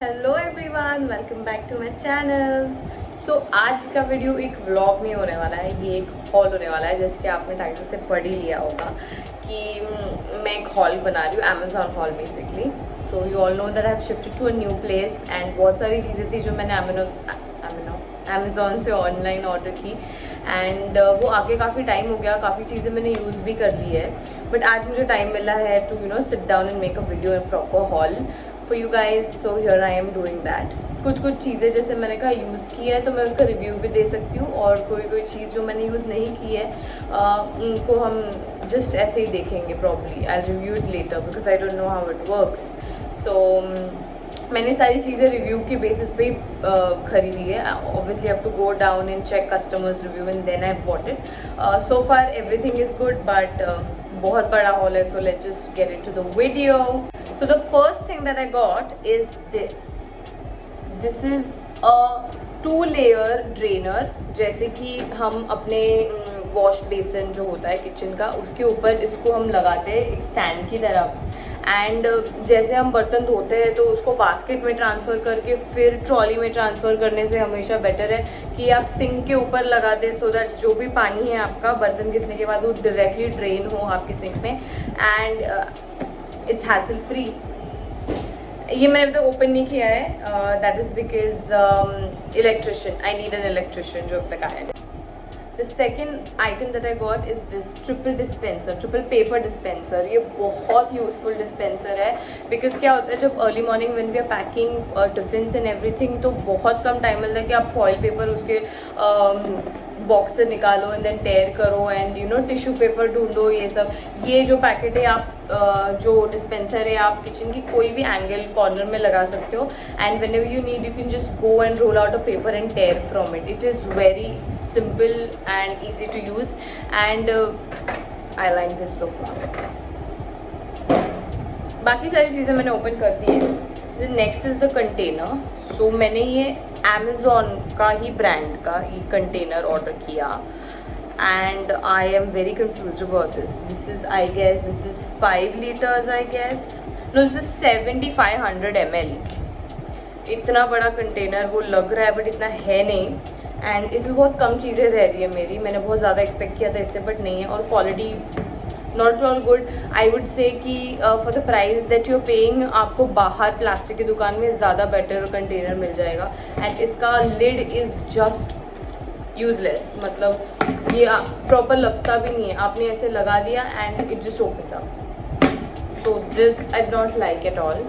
Hello everyone, welcome back to my channel. So आज का video एक व्लॉग नहीं होने वाला है, ये एक हॉल होने वाला है। जैसे कि आपने टाइटल से पढ़ ही लिया होगा कि मैं एक हॉल बना रही हूँ, Amazon haul basically. So you all know that I have shifted to a new place and बहुत सारी चीज़ें थी जो मैंने अमेजोन से ऑनलाइन ऑर्डर की एंड वो आके काफ़ी टाइम हो गया, काफ़ी चीज़ें मैंने यूज़ भी कर ली है। बट आज मुझे टाइम मिला है to sit down and make a video in proper haul for you guys. So here I am doing that. कुछ चीज़ें जैसे मैंने कहा यूज़ की है तो मैं उसका रिव्यू भी दे सकती हूँ, और कोई चीज़ जो मैंने यूज़ नहीं की है उनको हम जस्ट ऐसे ही देखेंगे। Probably I review it later because I don't know how it works. So मैंने सारी चीज़ें रिव्यू के बेसिस पे ही खरीदी है। Obviously have to go down and check customers review and then I bought it. So far everything is good, but बहुत बड़ा हॉल है, so let's just get it to the video. So the first thing that I got is this. This is a 2-layer drainer। जैसे कि हम अपने wash basin जो होता है किचन का, उसके ऊपर इसको हम लगाते हैं एक स्टैंड की तरह। एंड जैसे हम बर्तन धोते हैं तो उसको बास्केट में ट्रांसफ़र करके फिर ट्रॉली में ट्रांसफ़र करने से हमेशा बेटर है कि आप सिंक के ऊपर लगा दें, सो दैट जो भी पानी है आपका बर्तन घिसने के बाद वो डायरेक्टली ड्रेन हो आपके सिंक में। And it's hassle free. ये मैंने अभी तक ओपन नहीं किया है, that is because electrician, I need an electrician जो अब तक आया है। The second item that I got is this triple paper dispenser. ये बहुत यूजफुल डिस्पेंसर है बिकॉज क्या होता है जब early morning when we are packing tiffins and everything, तो बहुत कम टाइम मिलता है कि आप फॉइल पेपर उसके बॉक्स से निकालो एंड देन टेयर करो एंड टिश्यू पेपर ढूंढो, ये सब। ये जो पैकेट है आप जो डिस्पेंसर है आप किचन की कोई भी एंगल कॉर्नर में लगा सकते हो and whenever you need you can just go and roll out a paper and tear from it. It is very simple and easy to use and I like this so far. बाकी सारी चीज़ें मैंने open कर दी है। Next is the container. So मैंने ये Amazon का ही ब्रांड का ही कंटेनर ऑर्डर किया and I am very confused about this. This is 5 liters I guess. No, this is 7500 ml. इतना बड़ा कंटेनर वो लग रहा है बट इतना है नहीं एंड इसमें बहुत कम चीज़ें रह रही है मेरी। मैंने बहुत ज़्यादा एक्सपेक्ट किया था इससे बट नहीं है, और quality not all good. I would say कि for the price that you are paying आपको बाहर प्लास्टिक की दुकान में ज़्यादा बेटर कंटेनर मिल जाएगा एंड इसका लिड इज़ जस्ट यूजलेस। मतलब ये प्रॉपर लगता भी नहीं है, आपने ऐसे लगा दिया and it just opens up. So this I don't like it all.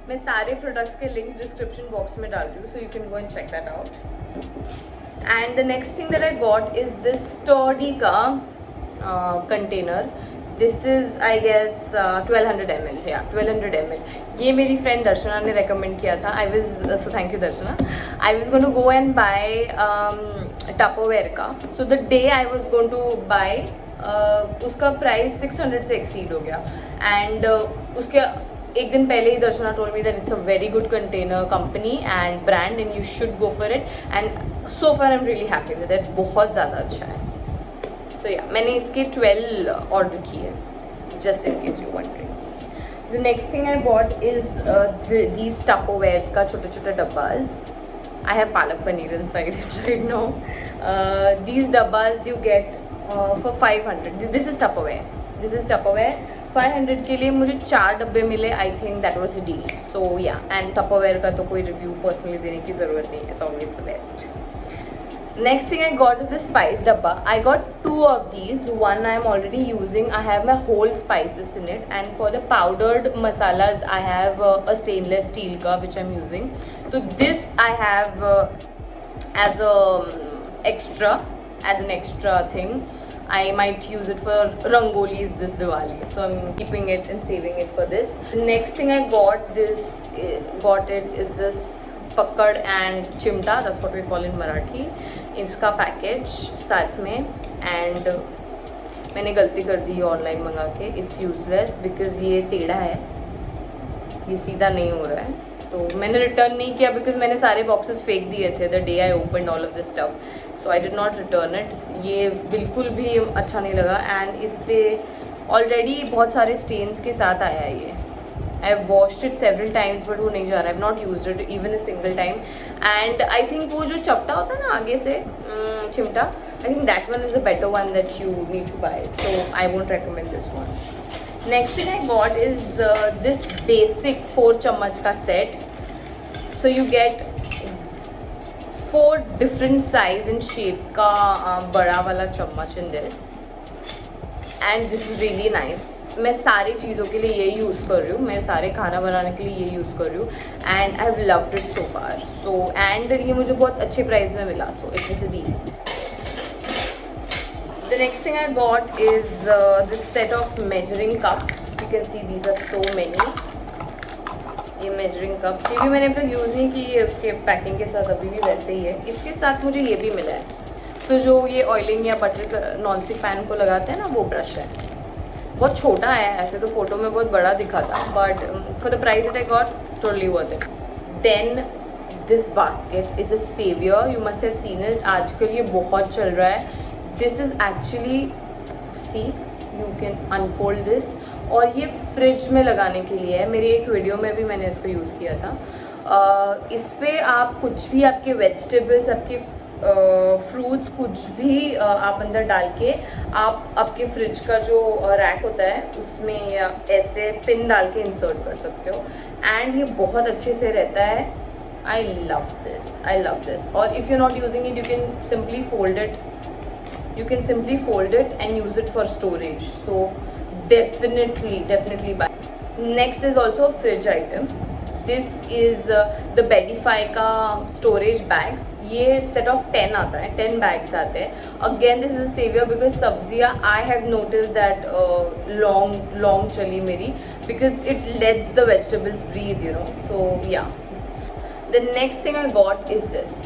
मैं सारे प्रोडक्ट्स के लिंक्स डिस्क्रिप्शन बॉक्स में डाल रही हूँ, so you can go and check that out. And the next thing that I got is this sturdy का container. This is I guess 1200 ml, या 1200 ml। ये मेरी फ्रेंड दर्शना ने रेकमेंड किया था। I was so thank you Darshana. I was going to go and buy Tupperware का। So the day I was going to buy उसका price 600 से exceed हो गया एंड उसके एक दिन पहले ही Darshana told me that it's a very good container company and brand and you should go for it and so far I am really happy with it. बहुत ज़्यादा अच्छा है। सो या मैंने इसके 12 ऑर्डर किए, just in case you wondering. The next thing I bought is these Tupperware का छोटे छोटे डब्बाज। I have palak paneer inside it right now. These dabbas you get for 500. This is Tupperware. 500 के लिए मुझे 4 डब्बे मिले। I think that was a deal. So yeah, and Tupperware का तो कोई रिव्यू पर्सनली देने की ज़रूरत नहीं है. It's always the best. Next thing I got is the spice dabba. I got 2 of these. One I am already using. I have my whole spices in it, and for the powdered masalas I have a stainless steel ka which I'm using. So this I have as a an extra thing. I might use it for rangolis this Diwali, so I'm keeping it and saving it for this. The next thing I got is this पकड़ and चिमटा, that's what we call in Marathi. इसका package साथ में and मैंने गलती कर दी online मंगा के। इट्स यूजलेस बिकॉज ये टेढ़ा है, ये सीधा नहीं हो रहा है, तो मैंने रिटर्न नहीं किया बिकॉज मैंने सारे बॉक्सेस फेंक दिए थे the day I opened all of this stuff. So I did not return it. ये बिल्कुल भी अच्छा नहीं लगा एंड इस पर ऑलरेडी बहुत सारे स्टेन्स के साथ आया है ये। I have washed it several times but वो नहीं जा रहा है, I have not used it even a single time. And I think वो जो चपटा होता है ना आगे से चिमटा, I think that one is the better one that you need to buy, so I won't recommend this one. Next thing I got is this basic 4 चम्मच का set. So you gate 4 different size and shape का बड़ा वाला चम्मच in this, and this is really nice. मैं सारी चीज़ों के लिए यही यूज़ कर रही हूँ, मैं सारे खाना बनाने के लिए यही यूज़ कर रही हूँ, and I have loved it so far. So and ये मुझे बहुत अच्छे प्राइस में मिला, so it is the. The next thing I got is this set of measuring cups. You can see these are so many. ये measuring cups, ये भी मैंने अब तक यूज़ नहीं की है, उसके पैकिंग के साथ अभी भी वैसे ही है. इसके साथ मुझे ये भी मिला है. तो जो ये ऑयलिंग या बटर नॉन स्टिक पैन को लगाते हैं ना, वो ब्रश है. बहुत छोटा है, ऐसे तो फोटो में बहुत बड़ा दिखा था, but for the price that I got totally worth it. Then this basket is a saviour, you must have seen it. आजकल ये बहुत चल रहा है. This is actually, see you can unfold this, और ये फ्रिज में लगाने के लिए है. मेरी एक वीडियो में भी मैंने इसको यूज़ किया था. इस पर आप कुछ भी, आपके वेजिटेबल्स, आपके फ्रूट्स, कुछ भी आप अंदर डाल के आप आपके फ्रिज का जो रैक होता है उसमें या ऐसे पिन डाल के इंसर्ट कर सकते हो, एंड ये बहुत अच्छे से रहता है. I love this, I love this. और if you not using it, you can simply fold it, you can simply fold it and use it for storage. So definitely buy. Next is also a fridge item. This is the Bedify का storage bags. ये set of 10 आता है, 10 bags आते हैं. Again this is a savior because सब्जियाँ I have noticed that long चली मेरी, because it lets the vegetables breathe, you know. So yeah. The next thing I got is this.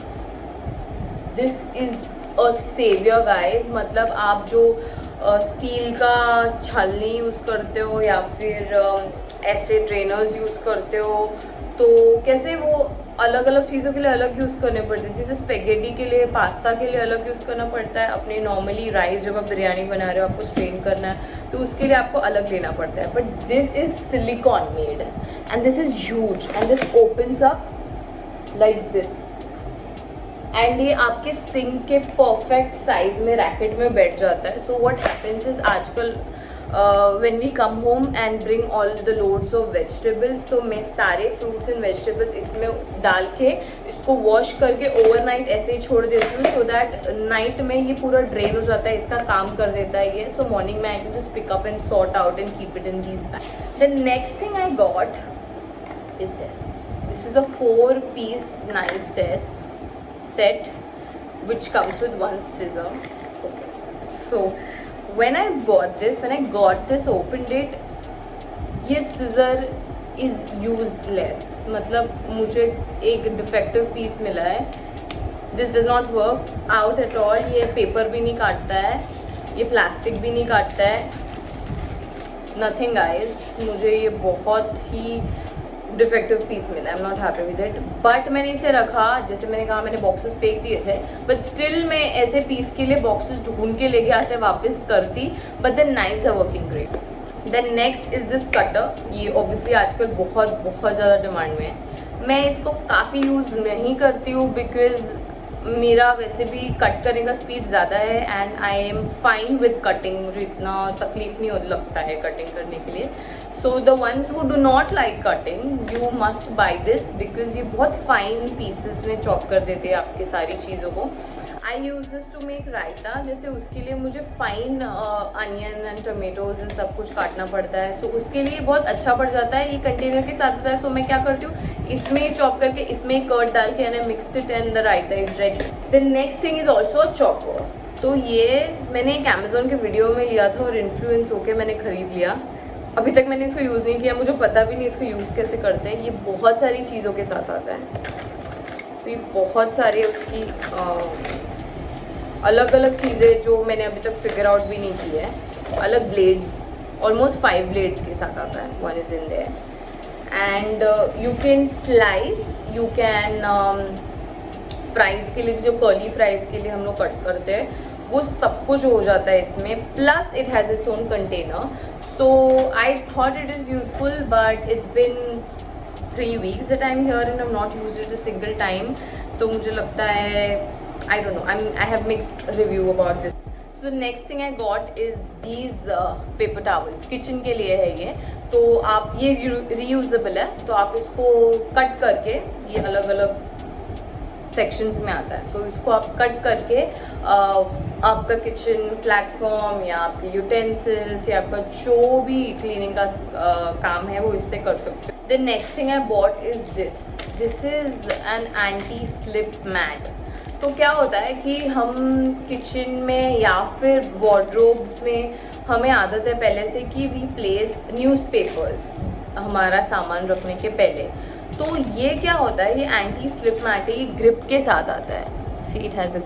This is a savior guys. मतलब आप जो steel का छलनी use करते हो या फिर ऐसे ड्रेनर्स यूज़ करते हो, तो कैसे वो अलग अलग चीज़ों के लिए अलग यूज़ करने पड़ते हैं. जैसे स्पेगेटी के लिए, पास्ता के लिए अलग यूज़ करना पड़ता है. अपने नॉर्मली राइस जब आप बिरयानी बना रहे हो, आपको स्ट्रेन करना है, तो उसके लिए आपको अलग लेना पड़ता है. But this is silicon made and this is huge and this opens up like this, and ये आपके सिंक के परफेक्ट साइज में रैकेट में बैठ जाता है. सो व्हाट हैपेंस इज आजकल when we come home and bring all the loads of vegetables, तो मैं सारे फ्रूट्स एंड वेजिटेबल्स इसमें डाल के इसको वॉश करके ओवरनाइट ऐसे ही छोड़ देती हूँ, सो दैट नाइट में ये पूरा ड्रेन हो जाता है, इसका काम कर देता है ये. सो मॉर्निंग में I can just pick up and sort out and keep it in these bags. The next thing I got is this is a 4-piece knife set which comes with one scissor. Okay. So when I got this, opened it, ये scissor is useless. मतलब मुझे एक defective piece मिला है. This does not work out at all. ये paper भी नहीं काटता है, ये plastic भी नहीं काटता है. Nothing guys. मुझे ये बहुत ही डिफेक्टिव पीस मिला. I am not happy with it, but मैंने इसे रखा. जैसे मैंने कहा, मैंने बॉक्सेस फेंक दिए थे, बट स्टिल मैं ऐसे पीस के लिए बॉक्सेस ढूंढ के लेके आते वापस करती. But the knives are working great. Then next is this cutter. ये ऑब्वियसली आजकल बहुत ज़्यादा डिमांड में है. मैं इसको काफ़ी यूज़ नहीं करती हूँ बिकॉज मेरा वैसे भी कट करने का स्पीड ज़्यादा है and I am fine with cutting. मुझे इतना तकलीफ नहीं लगता है कटिंग करने के लिए. So the ones who do not like cutting, you must by this because ये बहुत फाइन पीसेस में चॉप कर देते हैं आपके सारी चीज़ों को. आई यूज़ दिस टू मेक रायता. जैसे उसके लिए मुझे fine onion and tomatoes and सब कुछ काटना पड़ता है, सो उसके लिए बहुत अच्छा पड़ जाता है. ये कंटेनर के साथ आता है, सो मैं क्या करती हूँ, इसमें ही चॉप करके इसमें ही कर्ड डाल के and mix it and the raita is ready. The next thing is also a chopper. तो ये मैंने एक अमेजोन के वीडियो में लिया था और इन्फ्लुएंस होके मैंने खरीद लिया. अभी तक मैंने इसको यूज़ नहीं किया, मुझे पता भी नहीं इसको यूज़ कैसे करते हैं. ये बहुत सारी चीज़ों के साथ आता है, तो ये बहुत सारे उसकी अलग अलग चीज़ें जो मैंने अभी तक फिगर आउट भी नहीं की है. अलग ब्लेड्स, ऑलमोस्ट 5 ब्लेड्स के साथ आता है. One is in their and you can slice, you can fries के लिए, जो कर्ली फ्राइज़ के लिए हम लोग कट करते हैं, वो सब कुछ हो जाता है इसमें, plus it has its own container. So I thought it is useful, but it's been 3 weeks that I'm here and I've not used it a single time. तो मुझे लगता है I don't know, I have mixed review about this. So the next thing I got is these paper towels. Kitchen के लिए है ये. तो आप ये reusable है, तो आप इसको कट करके, ये अलग अलग सेक्शंस में आता है. सो इसको आप कट करके आपका किचन प्लेटफॉर्म या आपके यूटेंसिल्स या आपका जो भी क्लीनिंग का काम है वो इससे कर सकते हो. The next thing I bought is this is an anti slip mat. तो क्या होता है कि हम किचन में या फिर वार्डरोब्स में हमें आदत है पहले से कि वी प्लेस न्यूज़पेपर्स हमारा सामान रखने के पहले. तो ये क्या होता है, ये एंटी स्लिप मैट है, ये ग्रिप के साथ आता है. See it has a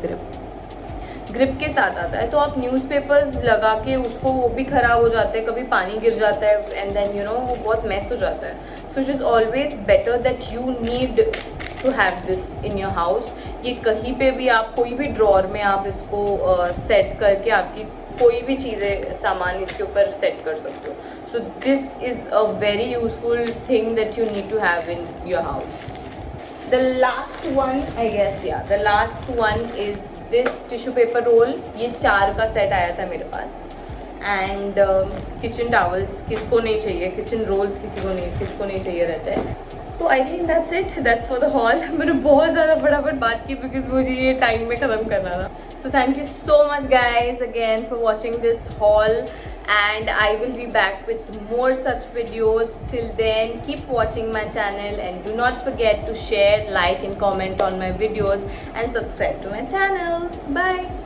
grip के साथ आता है. तो आप न्यूज़पेपर्स लगा के उसको, वो भी ख़राब हो जाते हैं, कभी पानी गिर जाता है एंड देन वो बहुत मेस हो जाता है. So it is always better that you need to have this in your house. ये कहीं पे भी आप कोई भी ड्रॉर में आप इसको सेट करके आपकी कोई भी चीज़ें सामान इसके ऊपर सेट कर सकते हो. So this is a very useful thing that you need to have in your house. The last one, I guess, yeah, the last one is this tissue paper roll. ये 4 का सेट आया था मेरे पास. And kitchen towels किसको नहीं चाहिए, kitchen rolls किसको नहीं चाहिए रहता है. तो I think that's it, that's for the hall. मैंने बहुत ज़्यादा फटाफट बात की बिकॉज मुझे ये टाइम में ख़त्म करना था. So thank you so much guys again for watching this haul, and I will be back with more such videos. Till then, keep watching my channel and do not forget to share, like and comment on my videos and subscribe to my channel. Bye.